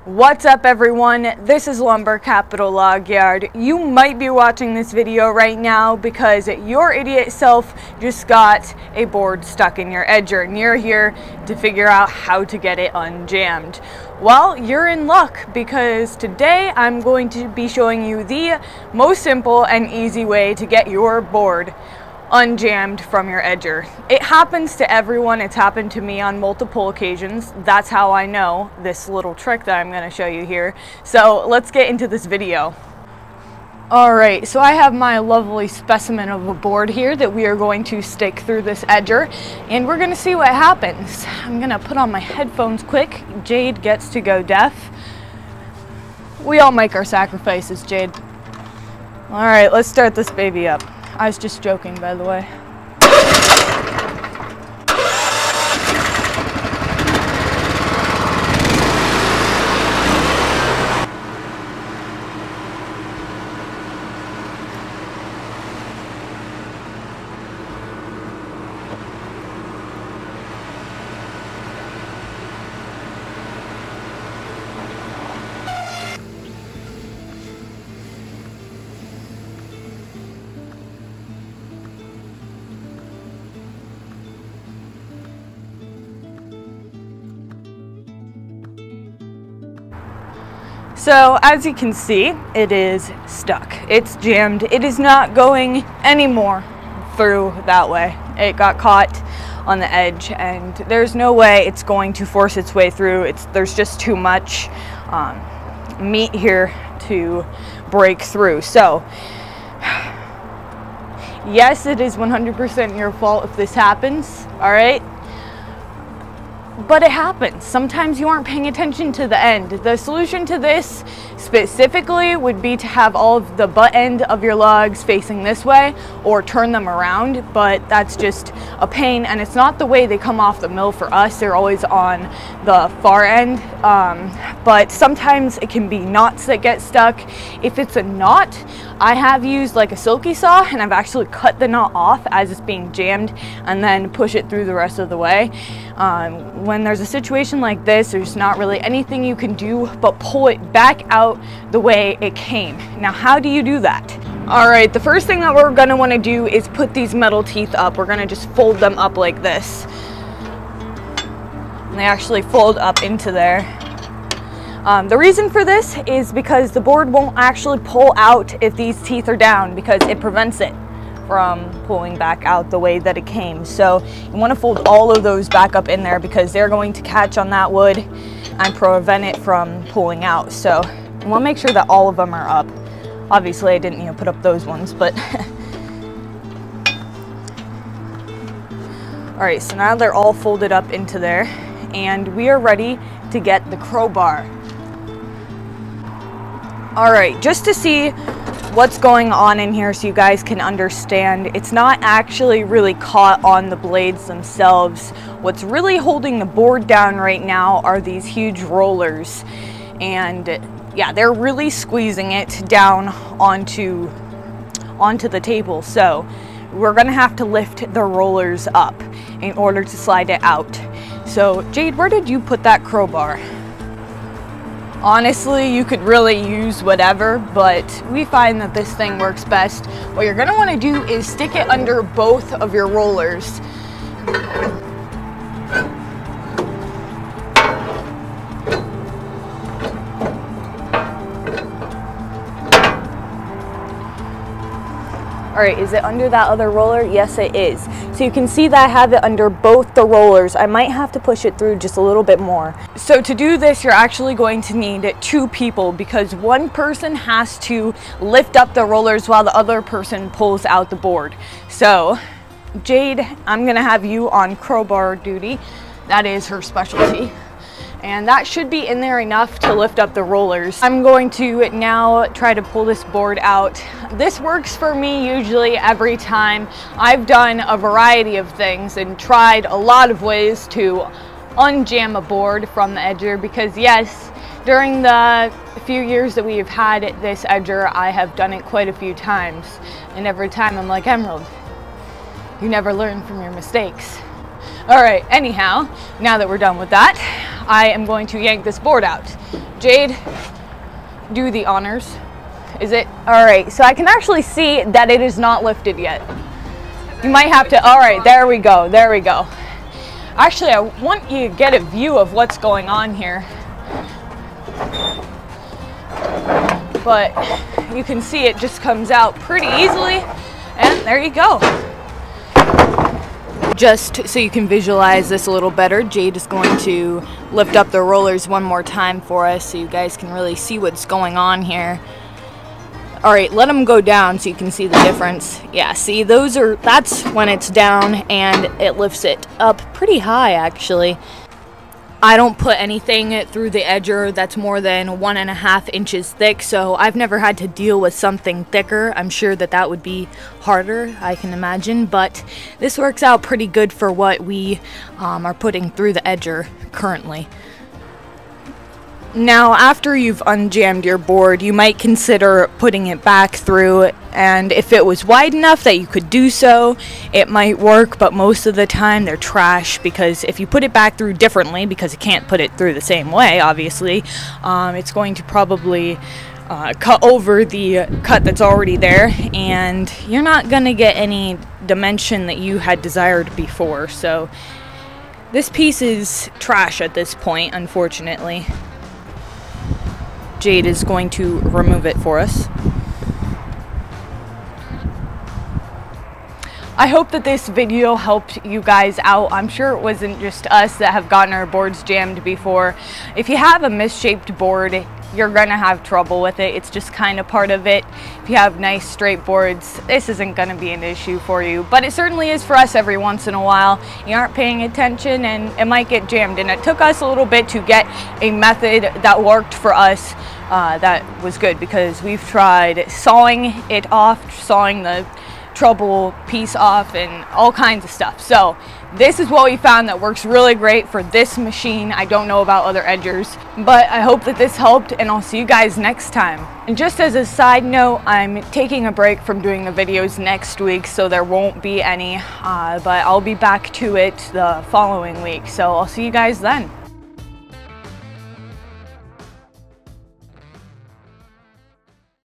What's up everyone, this is Lumber Capital Log Yard. You might be watching this video right now because your idiot self just got a board stuck in your edger and you're here to figure out how to get it unjammed. Well, you're in luck because today I'm going to be showing you the most simple and easy way to get your board unjammed from your edger. It happens to everyone. It's happened to me on multiple occasions. That's how I know this little trick that I'm going to show you here. So let's get into this video. Alright, so I have my lovely specimen of a board here that we are going to stick through this edger and we're going to see what happens. I'm going to put on my headphones quick. Jade gets to go deaf. We all make our sacrifices, Jade. Alright, let's start this baby up. I was just joking, by the way. So as you can see, it is stuck. It's jammed. It is not going anymore through that way. It got caught on the edge and there's no way it's going to force its way through. There's just too much meat here to break through. So yes, it is 100% your fault if this happens, all right? But it happens. Sometimes you aren't paying attention to the end. The solution to this specifically would be to have all of the butt end of your lugs facing this way or turn them around, but that's just a pain and it's not the way they come off the mill for us. They're always on the far end, but sometimes it can be knots that get stuck. If it's a knot, I have used like a silky saw and I've actually cut the knot off as it's being jammed and then push it through the rest of the way. When there's a situation like this, there's not really anything you can do but pull it back out the way it came. Now, how do you do that? All right, the first thing that we're gonna wanna do is put these metal teeth up. We're gonna just fold them up like this. And they actually fold up into there. The reason for this is because the board won't actually pull out if these teeth are down because it prevents it from pulling back out the way that it came. So you want to fold all of those back up in there because they're going to catch on that wood and prevent it from pulling out. So you want to make sure that all of them are up. Obviously I didn't put up those ones, but all right, so now they're all folded up into there and we are ready to get the crowbar. All right, just to see what's going on in here so you guys can understand, it's not actually really caught on the blades themselves. What's really holding the board down right now are these huge rollers, and yeah, they're really squeezing it down onto the table. So we're gonna have to lift the rollers up in order to slide it out. So Jade, where did you put that crowbar? Honestly, you could really use whatever, but we find that this thing works best. What you're gonna wanna do is stick it under both of your rollers. All right, is it under that other roller? Yes, it is. So you can see that I have it under both the rollers. I might have to push it through just a little bit more. So to do this, you're actually going to need two people because one person has to lift up the rollers while the other person pulls out the board. So Jade, I'm gonna have you on crowbar duty. That is her specialty. And that should be in there enough to lift up the rollers. I'm going to now try to pull this board out. This works for me usually every time. I've done a variety of things and tried a lot of ways to unjam a board from the edger because yes, during the few years that we have had this edger, I have done it quite a few times. And every time I'm like, Emerald, you never learn from your mistakes. All right, anyhow, now that we're done with that, I am going to yank this board out. Jade, do the honors. Is it? All right, so I can actually see that it is not lifted yet. You might have to, all right, there we go, there we go. Actually, I want you to get a view of what's going on here. But you can see it just comes out pretty easily, and there you go. Just so you can visualize this a little better, Jade is going to lift up the rollers one more time for us so you guys can really see what's going on here. All right, let them go down so you can see the difference. Yeah, see, that's when it's down and it lifts it up pretty high, actually. I don't put anything through the edger that's more than 1.5 inches thick, so I've never had to deal with something thicker. I'm sure that would be harder, I can imagine, but this works out pretty good for what we are putting through the edger currently. Now, after you've unjammed your board, you might consider putting it back through, and if it was wide enough that you could do so, it might work, but most of the time they're trash, because if you put it back through differently, because you can't put it through the same way, obviously, it's going to probably cut over the cut that's already there, and you're not going to get any dimension that you had desired before. So this piece is trash at this point, unfortunately. Jade is going to remove it for us. I hope that this video helped you guys out. I'm sure it wasn't just us that have gotten our boards jammed before. If you have a misshaped board, you're gonna have trouble with it. It's just kind of part of it. If you have nice straight boards, this isn't gonna be an issue for you, but it certainly is for us every once in a while. You aren't paying attention and it might get jammed, and it took us a little bit to get a method that worked for us that was good, because we've tried sawing it off, sawing the trouble piece off, and all kinds of stuff. So this is what we found that works really great for this machine. I don't know about other edgers, but I hope that this helped, and I'll see you guys next time. And just as a side note, I'm taking a break from doing the videos next week, so there won't be any, but I'll be back to it the following week. So I'll see you guys then.